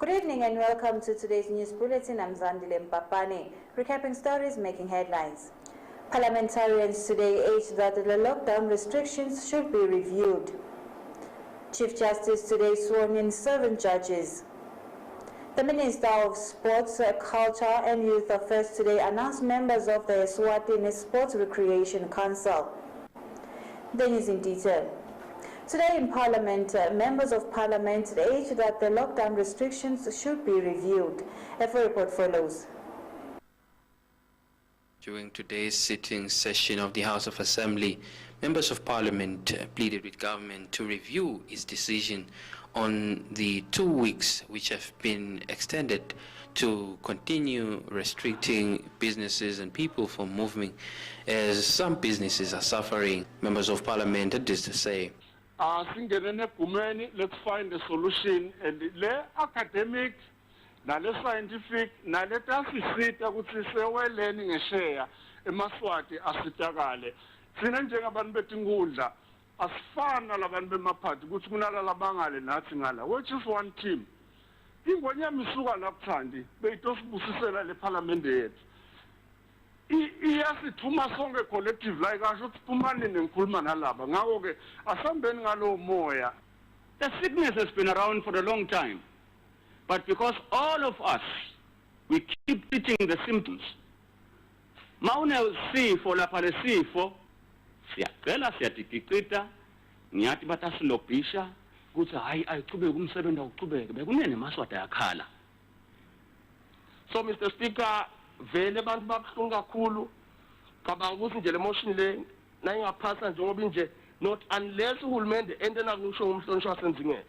Good evening and welcome to today's news bulletin. I'm Zandile Mpapane, recapping stories making headlines. Parliamentarians today urged that the lockdown restrictions should be reviewed. Chief Justice today sworn in 7 judges. The Minister of Sports, Culture and Youth Affairs today announced members of the Yemaswati Sports Recreation Council. The news in detail. Today in Parliament, members of Parliament urged that the lockdown restrictions should be reviewed. A full report follows. During today's sitting session of the House of Assembly, members of Parliament pleaded with government to review its decision on the 2 weeks which have been extended to continue restricting businesses and people from moving, as some businesses are suffering. Members of Parliament had this to say. Let's find a solution, and the academic, the scientific, let us sit we're learning a share. Yemaswati asitakale. Sinanjengabantu betingudla asifana labantu bemaphathi ukuthi kunala labangale nathi ngala, which is one team. Ingwenya misuka lakuthandi beyitosibusisela le parliament yethu. Iyasithuma sonke collective like asho siphumane nengikhuluma nalaba ngakho ke asambeni ngalo moya. The sickness has been around for a long time, but because all of us we keep treating the symptoms. Maune sifo lapha lesifo siyacela siyatikicita ngiyathi batasilobhisha ukuthi hayi ayiqhubeke umsebenzi awuqhubeke bekunene Yemaswati yakhala. So Mr. Speaker, vele abantu babuhlungu kakhulu cabanga ukuthi nje le motion le nayingaphasa njengoba inje, not unless uhulumende entena kusho ngumhlonishwa senzingene.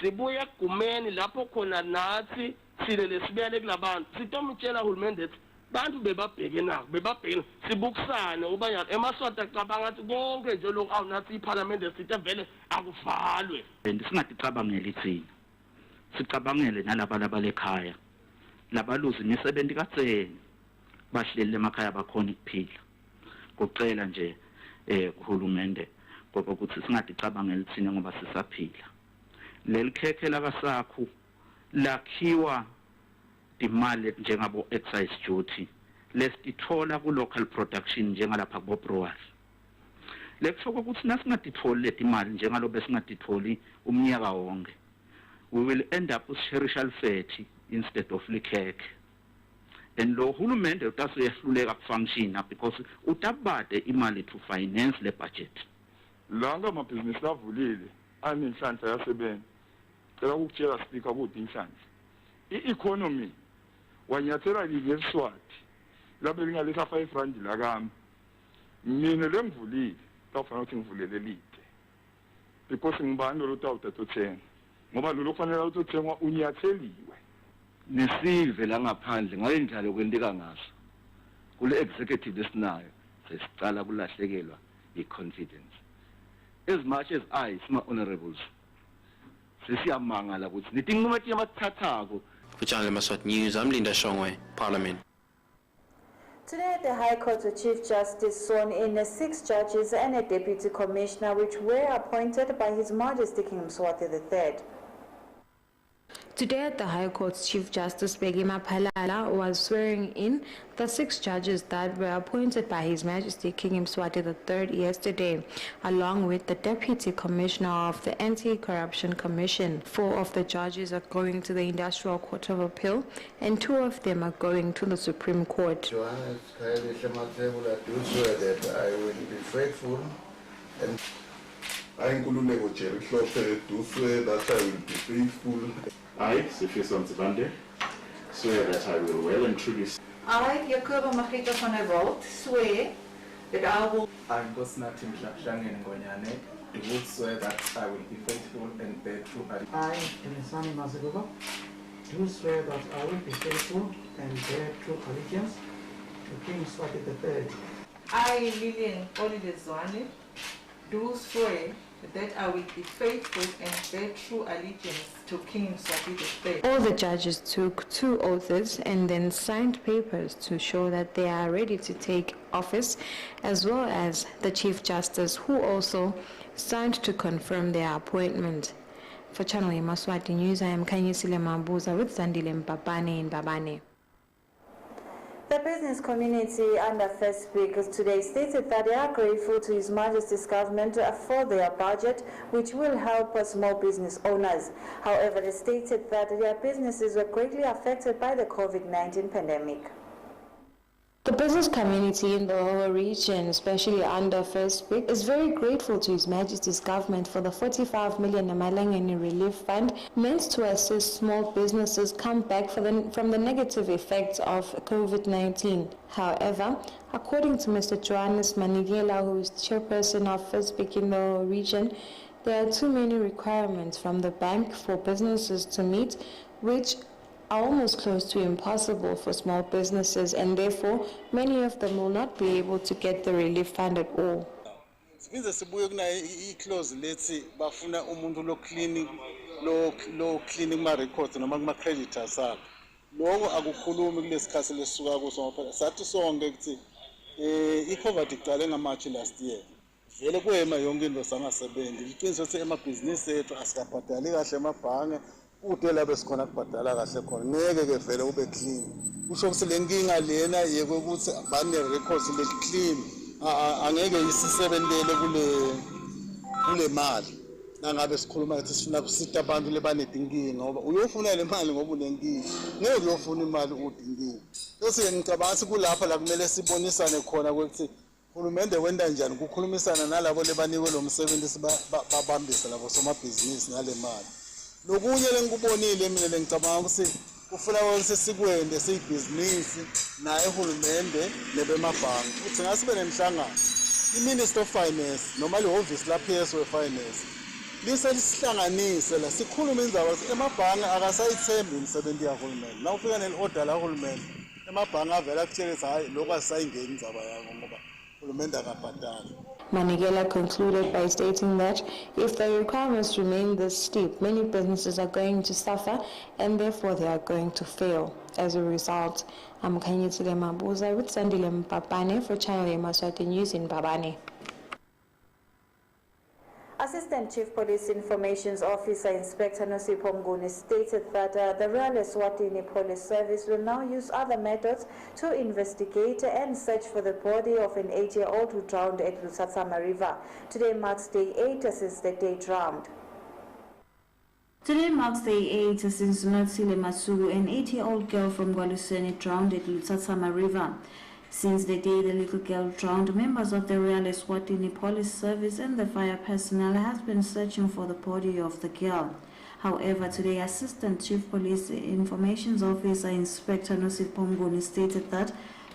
Sibuye egumeni lapho khona nathi sile lesibele kulabantu sitomtshela uhulumende ethi bantu bebabheke nako bebabhekene sibukusane uba Yemaswati acabanga ukuthi konke nje lokho awunathi iParliament sithi vele akuvalwe. Singaticabangeli thina, sicabangele nalabo abalekhaya labaluzi imisebenzi katseni bahleli emakhaya bakhona ukuphila. Kucela nje uhulumende ngoba ukuthi singaticabangeli thina ngoba sisaphila. Leli khekhe lakasakhu lakhiwa imali njengabo excise duty lesithola ku local production njengalapha kubo brewers. Lekusho ukuthi nasingatitholi leti imali njengalo besingatitholi umnyaka wonke, we will end up with sherial fat instead of likhekhe. And lo hulumende utasehluleka kufunction because utabade imali to finance le budget. Langa amabhizinisi lavulile anenhlanhla yasebenza. Cela ukutshela speaker ukuthi inhlanhla i-economy wanyathela liVeSwati labe lingaletha 5 rand lakami mina lengivulile tawufana ukuthi ngivulele lide because ngibani lo tawuthatha ngoba lo kufanele utothengwa unyatheliwe nesive la ngaphandle ngayendlalo kwenteka ngaso kule executive lesinayo sesicala kulahlekelwa i-confidence. As much as I sima honorables sesiyamangala ukuthi nitinqumo emathathako. For Channel Yemaswati News, I'm Linda Shongwe, Parliament. Today at the High Court, the Chief Justice sworn in 6 judges and a Deputy Commissioner which were appointed by His Majesty King Yemaswati III. Today at the High Court's Chief Justice Yemaswati was swearing in the 6 judges that were appointed by His Majesty King Yemaswati III yesterday, along with the Deputy Commissioner of the Anti-Corruption Commission. 4 of the judges are going to the Industrial Court of Appeal and 2 of them are going to the Supreme Court. I do swear that I will be faithful and I do swear that I will be faithful. I, Sifison Tsibande, swear that I will well and truly. I, Yakoba Mahita van der Walt, swear that I will. I, Gosnatim Shangin Gonyane, do swear that I will be faithful and bear true allegiance. I, Elisani Mazagoba, do swear that I will be faithful and bear true allegiance to King Yemaswati III. I, Lillian Olidezwane, do swear that I will be faithful and bear true allegiance to King Yemaswati III. All the judges took 2 oaths and then signed papers to show that they are ready to take office, as well as the Chief Justice, who also signed to confirm their appointment. For Channel Yemaswati News, I am Kanyisile Mabuza with Zandile Mpapane in Babane. The business community under First Speakers today stated that they are grateful to His Majesty's government for their budget, which will help small business owners. However, they stated that their businesses were greatly affected by the COVID-19 pandemic. The business community in the whole region, especially under First Speak, is very grateful to His Majesty's government for the 45 million Namalangeni Relief Fund meant to assist small businesses come back from the negative effects of COVID-19. However, according to Mr. Johannes Manigela, who is chairperson of First Speak in the whole region, there are too many requirements from the bank for businesses to meet, which are almost close to impossible for small businesses, and therefore many of them will not be able to get the relief fund at all. Sibize sibuye kuna i-close lethi bafuna umuntu lo cleaning ma records noma kuma creditors akhe. Lokho akukhulumi kulesikhathi lesisuka kuso ngoba sathi sonke ukuthi i-COVID iqale ngaMarch last year. Vele kuyema yonke into sangasebenzi. Iqiniso ukuthi emabhizinisi ethu asikabhadali kahle emabhange. Utela besikhona kubhadala kahle khona ngeke ke vele ube clean kusho ukuthi le nkinga lena yeke ukuthi bane records le clean angeke isisebentele kule mali nangabe sikhuluma ukuthi sifuna kusita abantu lebanedinkinga ngoba uyofuna le mali ngoba unenkinga ngeke uyofuna imali udinkinga bese ngicabanga ukuthi kulapha la kumele sibonisane khona ukuthi uhulumende wenda njani ukukhulumisana nalabo lebanikwe lo msebenzi babambise labo somabhizinisi ngale mali. Lokunye lengikubonile mina lengicabanga ukuthi kufuna ukuthi sikwende siyibhizinisi naye uhulumende nebemabhangi futhi ngasibe nemhlangano iMinister of Finance noma lehhovisi la PS we Finance lisihlanganise la sikhuluma indaba ukuthi emabhangi akasayithembi imisebenzi kahulumende la ufika nelorder la uhulumende emabhangi avela akutshela ukuthi hayi lokho asayingeni indaba yakho ngoba uhulumende akabhadali. Manigela concluded by stating that if the requirements remain this steep, many businesses are going to suffer and therefore they are going to fail. As a result, I'm Kanyisile Mabuza with Zandile Mpapane for Channel Yemaswati News in Babane. Assistant Chief Police Information Officer Inspector Nosipho Mnguni stated that the Royal Eswatini Police Service will now use other methods to investigate and search for the body of an 8-year-old who drowned at Lusatsama River. Today marks day 8 since the day drowned. Today marks day 8 since Notsile Masuku, an 8-year-old girl from Gwaluseni, drowned at Lusatsama River. Since the day the little girl drowned, members of the Royal Eswatini Police Service and the fire personnel have been searching for the body of the girl. However, today Assistant Chief Police Information Officer Inspector Nosipho Mnguni stated that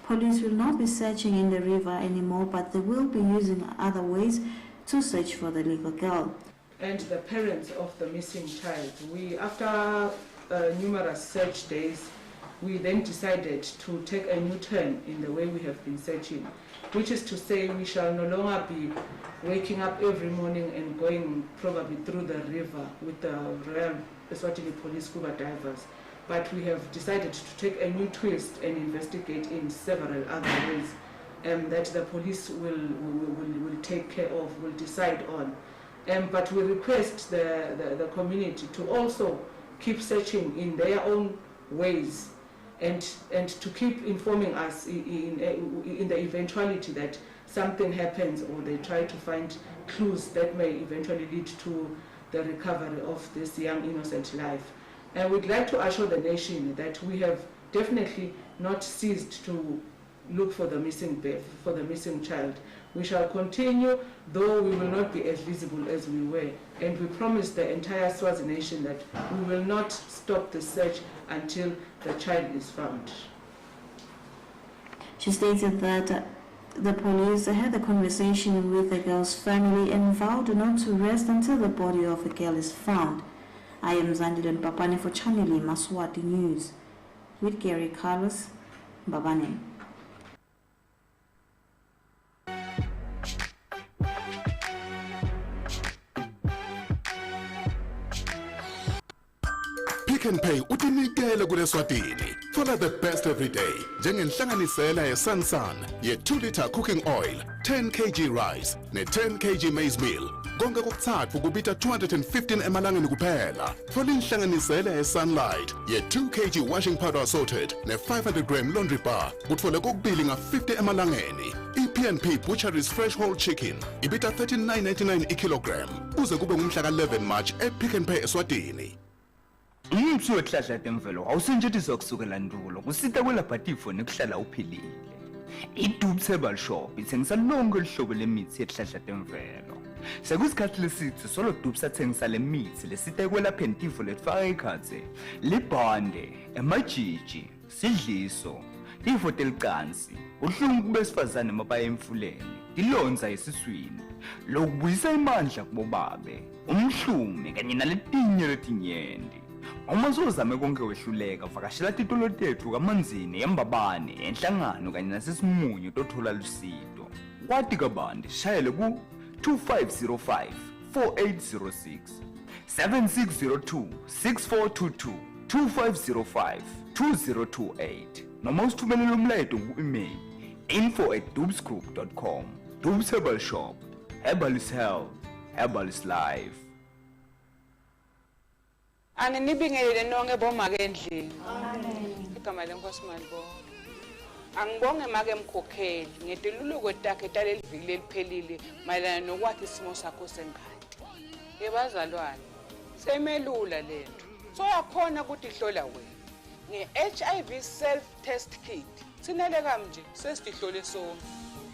police will not be searching in the river anymore, but they will be using other ways to search for the little girl. And the parents of the missing child, after numerous search days, we then decided to take a new turn in the way we have been searching, which is to say we shall no longer be waking up every morning and going probably through the river with the Royal Eswatini Police scuba divers, but we have decided to take a new twist and investigate in several other ways that the police will take care of, will decide on. But we request the community to also keep searching in their own ways and to keep informing us in the eventuality that something happens or they try to find clues that may eventually lead to the recovery of this young innocent life. And we'd like to assure the nation that we have definitely not ceased to look for the missing child. We shall continue, though we will not be as visible as we were. And we promise the entire Swazi nation that we will not stop the search until the child is found. She stated that the police had a conversation with the girl's family and vowed not to rest until the body of the girl is found. I am Zandile Mpapane for Channel Yemaswati News with Gary Carlos, Babane. Pick and Pay utinikele kuleSwatini. Follow the best every day. Njengenhlanganisela ye Sansan, ye 2-liter cooking oil, 10 kg rice ne-10 kg maize meal. Konke kokuthathu kubita 215 emalangeni kuphela. Thola inhlanganisela ye-Sunlight ye-2 kg washing powder assorted ne-500 gram laundry bar. Kuthole kokubili nga-50 emalangeni. E-P&P Butcheries Fresh Whole Chicken ibita 39.99 ikilogram. Kuze kube ngumhla ka-11 March e-Pick n Pay eSwatini. Umthi wehlahla temvelo awusentshethiswa kusukela ndulo kusita kwelaphatifo nekuhlala uphilile. I-Dubs Herbal Shop ithengisa lonke uhlobo lemithi yehlahla temvelo. Sekusikhathi lesithi solo Dubs athengisa lemithi lesita kwelapheni tifo letfaka ikhatse, libhande, emajiji, sidliso, tifo telicansi, uhlungu besifazane mabaya emfuleni, tilonza esiswini, lokubuyisa imandla kubobabe, umhlume kanye naletinye letinyendi. Uma uzame konke wehluleka vakashela titolo tethu kaManzini eMbabane enhlangano kanye nasesimunyu tothola lusido. Kwati kabandi shayele ku 2505 4806 7602 6422 2505 2028 noma usithumelele umlayeto ku-email info@dubsgroup.com. Dubs Herbal Shop, Herbal is health, Herbal is life. Anginibingelele nonke bomake endlini. Igama lenkosi malibo. Angibonge make emkhokheli ngetiluluko takhe taleliviki leliphelile mayelana nokwathi isimo sakho sengane. Yebazalwane, semelula lento. Soyakhona ukuthi ihlola wena. Nge-HIV self-test kit. Sineleka nje sesihlole sonke.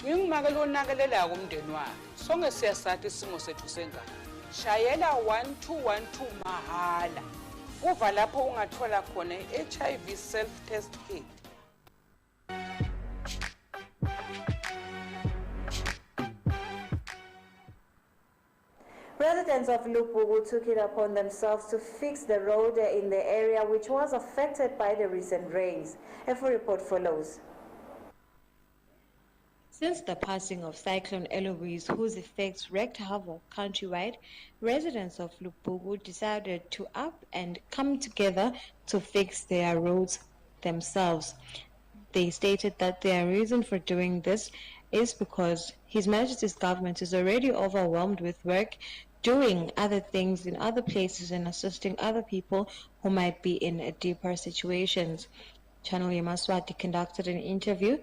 Ngingimake lonakelela kumndeni wakhe. Sonke siyasathi isimo sethu sengane. Shayela 1212 mahala. Kuva lapho ungathola khona i-HIV self-test kit. Residents of Lupugu took it upon themselves to fix the road in the area which was affected by the recent rains. A full report follows. Since the passing of Cyclone Eloise, whose effects wreaked havoc countrywide, residents of Lupugu decided to up and come together to fix their roads themselves. They stated that their reason for doing this is because His Majesty's government is already overwhelmed with work, doing other things in other places and assisting other people who might be in deeper situations. Channel Yemaswati conducted an interview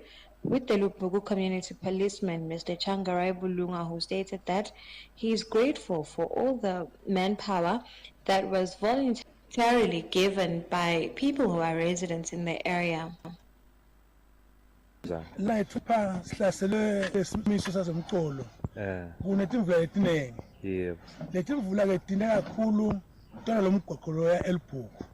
with the Lupugu community policeman, Mr. Changarai Bulunga, who stated that he is grateful for all the manpower that was voluntarily given by people who are residents in the area. La ethupa sihlaselwe isimiso sazomqolo kunetimvula etiningi letimvula ke tine kakhulu tona lomgwaqo lo ya Elbhuku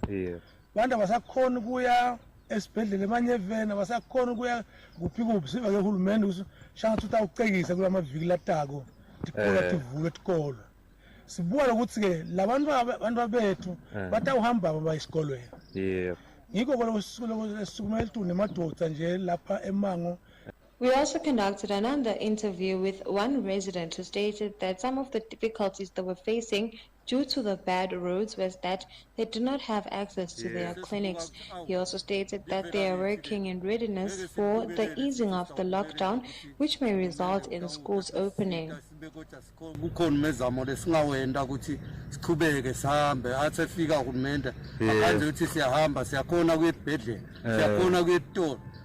bantu abasakhona ukuya esibhedlela emanye evena abasakhona ukuya kuphi siva ke uhulumende ushanga ukuthi awucekisa kulamaviki latako tikolo tivule tikolo sibuka ukuthi ke labantu bethu batawuhamba baba esikolweni We also conducted another interview with one resident who stated that some of the difficulties they were facing due to the bad roads was that they do not have access to their clinics. He also stated that they are working in readiness for the easing of the lockdown, which may result in schools opening.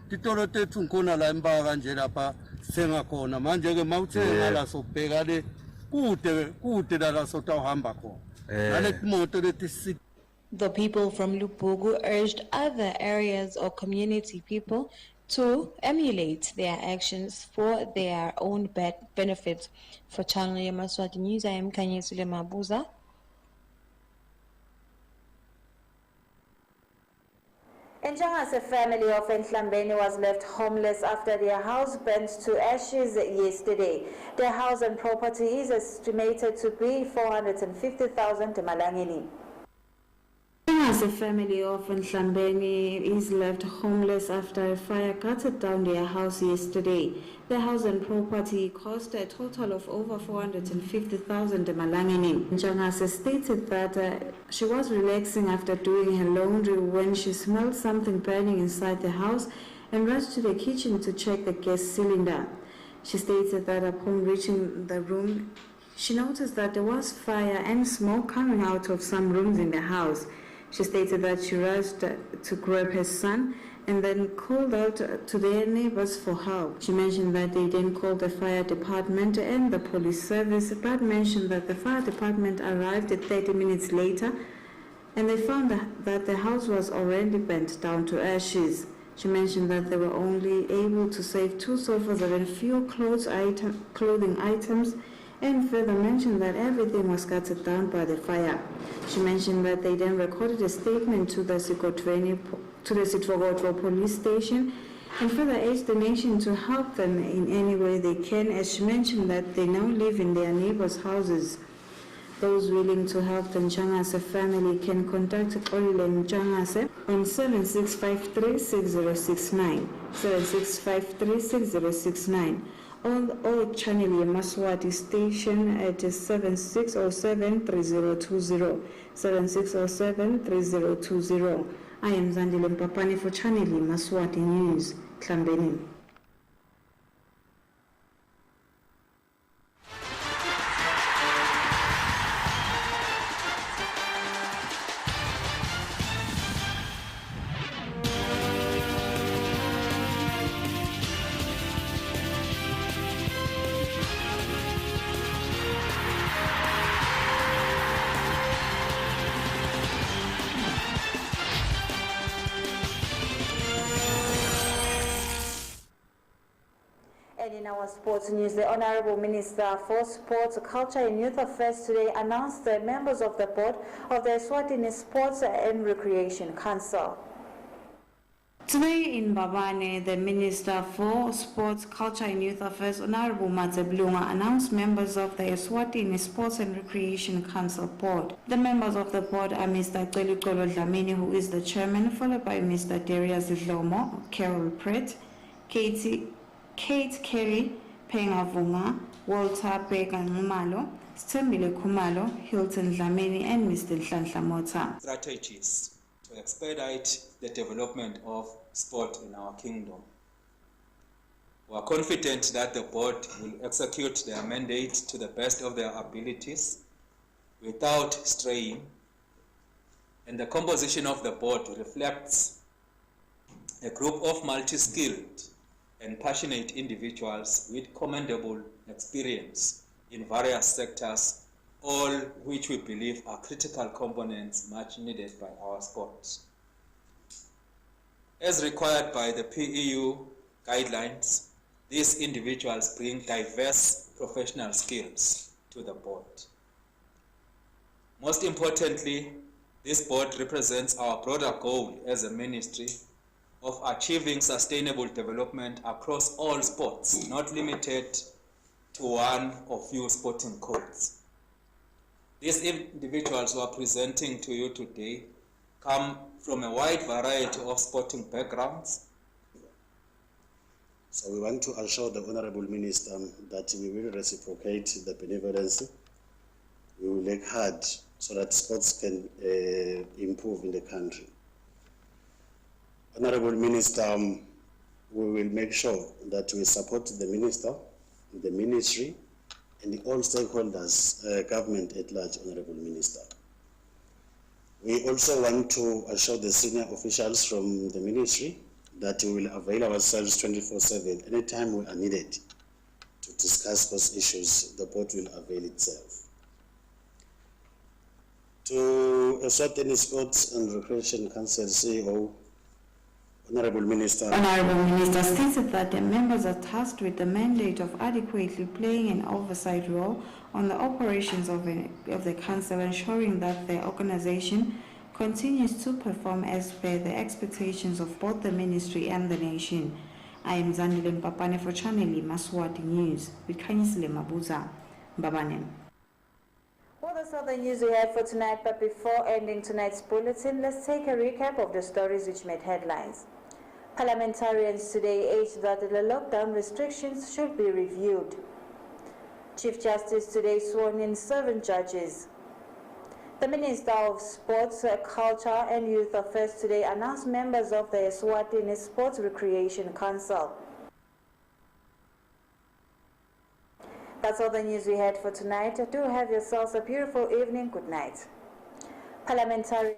Titolo tethu ngkhona la emba kanje lapha senga khona manje ke mawuthenga la sobheka le kude la sotawuhamba khona nale moto leti. The people from Lupugu urged other areas or community people to emulate their actions for their own benefits. For Channel Yemaswati News, I am Kanyesule Mabuza. In Jangas, a family of Enhlambeni was left homeless after their house burnt to ashes yesterday. Their house and property is estimated to be 450,000 Malangeni. As a family of Enhlambeni is left homeless after a fire gutted down their house yesterday. The house and property cost a total of over 450,000 Malangeni. Njangase stated that she was relaxing after doing her laundry when she smelled something burning inside the house and rushed to the kitchen to check the gas cylinder. She stated that upon reaching the room, she noticed that there was fire and smoke coming out of some rooms in the house. She stated that she rushed to grab her son and then called out to their neighbors for help. She mentioned that they then called the fire department and the police service, but mentioned that the fire department arrived 30 minutes later and they found that the house was already burnt down to ashes. She mentioned that they were only able to save 2 sofas and a few clothing items, and further mentioned that everything was scattered down by the fire. She mentioned that they then recorded a statement to the Sitwokotwo police station and further urged the nation to help them in any way they can, as she mentioned that they now live in their neighbors' houses. Those willing to help the Njangase family can contact Olile Njangase on 7653-6069, 7653-6069, or channel Yemaswati station at 7607-3020, 7607-3020. I am Zandile Mpapane for channel Yemaswati News, Klambeni. And in our sports news, the Honorable Minister for Sports, Culture and Youth Affairs today announced the members of the board of the Eswatini Sports and Recreation Council. Today in Babane, the Minister for Sports, Culture and Youth Affairs, Honorable Matseblunga, announced members of the Eswatini Sports and Recreation Council board. The members of the board are Mr. Celikolo Dlamini, who is the chairman, followed by Mr. Darius Zidlomo, Carol Pratt, Kate Kerry, Pengavunga, Walter Peganumalo, Stembile Kumalo, Hilton Dlamini, and Mr. Nhlanhla Mota. Strategies to expedite the development of sport in our kingdom. We are confident that the board will execute their mandate to the best of their abilities without straying, and the composition of the board reflects a group of multi-skilled and passionate individuals with commendable experience in various sectors, all which we believe are critical components much needed by our sports. As required by the PEU guidelines, these individuals bring diverse professional skills to the board. Most importantly, this board represents our broader goal as a ministry of achieving sustainable development across all sports, not limited to one or few sporting codes. These individuals who are presenting to you today come from a wide variety of sporting backgrounds. So we want to assure the Honorable Minister that we will reciprocate the benevolence. We will work hard so that sports can improve in the country. Honorable Minister, we will make sure that we support the Minister, the Ministry, and all stakeholders, government at large, Honorable Minister. We also want to assure the senior officials from the Ministry that we will avail ourselves 24/7 anytime we are needed to discuss those issues. The board will avail itself. To Eswatini Sports and Recreation Council CEO, Honorable Minister stated that the members are tasked with the mandate of adequately playing an oversight role on the operations of the council, ensuring that the organization continues to perform as per the expectations of both the ministry and the nation. I am Zandile Mpapane for Channel Yemaswati News with Kanyisile Mabuza, Mbabane. Well, that's all the news we have for tonight, but before ending tonight's bulletin, let's take a recap of the stories which made headlines. Parliamentarians today urged that the lockdown restrictions should be reviewed. Chief Justice today sworn in 7 judges. The Minister of Sports, Culture and Youth Affairs today announced members of the Eswatini Sports Recreation Council. That's all the news we had for tonight. Do have yourselves a beautiful evening. Good night. Parliamentary